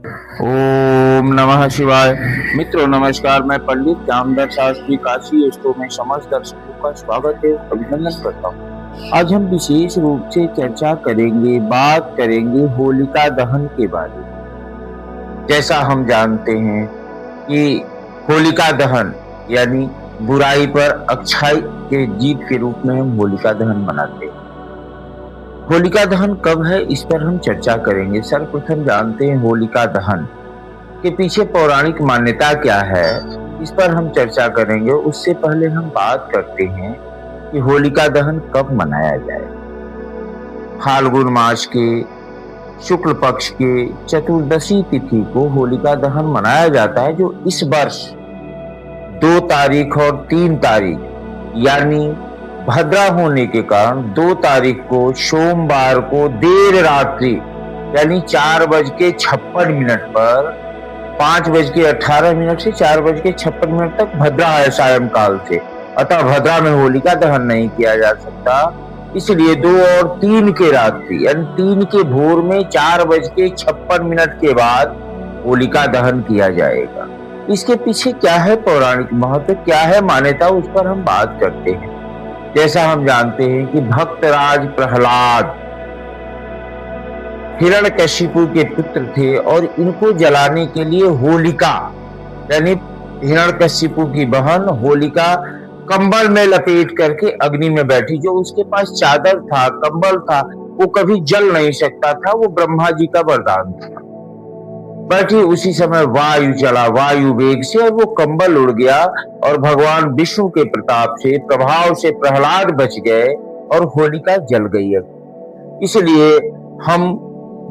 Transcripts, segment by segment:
ओम नमः शिवाय। मित्रों नमस्कार, मैं पंडित रामदास शास्त्री काशी स्टोर में समस्त दर्शकों का स्वागत है, अभिनंदन करता हूँ। आज हम विशेष रूप से चर्चा करेंगे, बात करेंगे होलिका दहन के बारे में। जैसा हम जानते हैं कि होलिका दहन यानी बुराई पर अच्छाई के जीत के रूप में हम होलिका दहन मनाते हैं। होलिका दहन कब है, इस पर हम चर्चा करेंगे। सर्वप्रथम जानते हैं होलिका दहन के पीछे पौराणिक मान्यता क्या है, इस पर हम चर्चा करेंगे। उससे पहले हम बात करते हैं कि होलिका दहन कब मनाया जाए। फाल्गुन मास के शुक्ल पक्ष के चतुर्दशी तिथि को होलिका दहन मनाया जाता है, जो इस वर्ष 2 तारीख और 3 तारीख यानी भद्रा होने के कारण 2 तारीख को सोमवार को देर रात्रि यानी 4:56 पर 5:18 से 4:56 तक भद्रा है सायंकाल से। अतः भद्रा में होलिका दहन नहीं किया जा सकता, इसलिए 2 और 3 के रात्रि यानी 3 के भोर में 4:56 के बाद होलिका दहन किया जाएगा। इसके पीछे क्या है पौराणिक महत्व, क्या है मान्यता, उस पर हम बात करते हैं। जैसा हम जानते हैं कि भक्तराज प्रहलाद हिरण्यकशिपु के पुत्र थे और इनको जलाने के लिए होलिका यानी हिरण्यकशिपु की बहन होलिका कंबल में लपेट करके अग्नि में बैठी। जो उसके पास चादर था, कंबल था, वो कभी जल नहीं सकता था, वो ब्रह्मा जी का वरदान था। बैठी उसी समय वायु चला, वायु वेग से, और वो कंबल उड़ गया और भगवान विष्णु के प्रताप से, प्रभाव से प्रहलाद बच गए और होलिका जल गई। इसलिए हम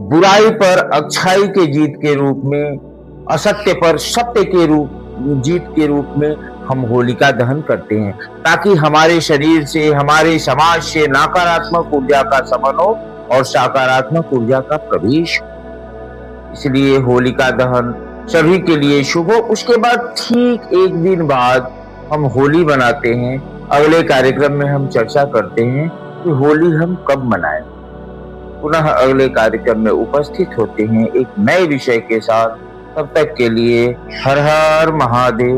बुराई पर अच्छाई के जीत के रूप में, असत्य पर सत्य के जीत के रूप में हम होलिका दहन करते हैं, ताकि हमारे शरीर से, हमारे समाज से नकारात्मक ऊर्जा का शमन हो और सकारात्मक ऊर्जा का प्रवेश हो। इसलिए होलिका दहन सभी के लिए शुभ हो। उसके बाद ठीक 1 दिन बाद हम होली मनाते हैं। अगले कार्यक्रम में हम चर्चा करते हैं कि होली हम कब मनाएं। पुनः अगले कार्यक्रम में उपस्थित होते हैं एक नए विषय के साथ। तब तक के लिए हर हर महादेव।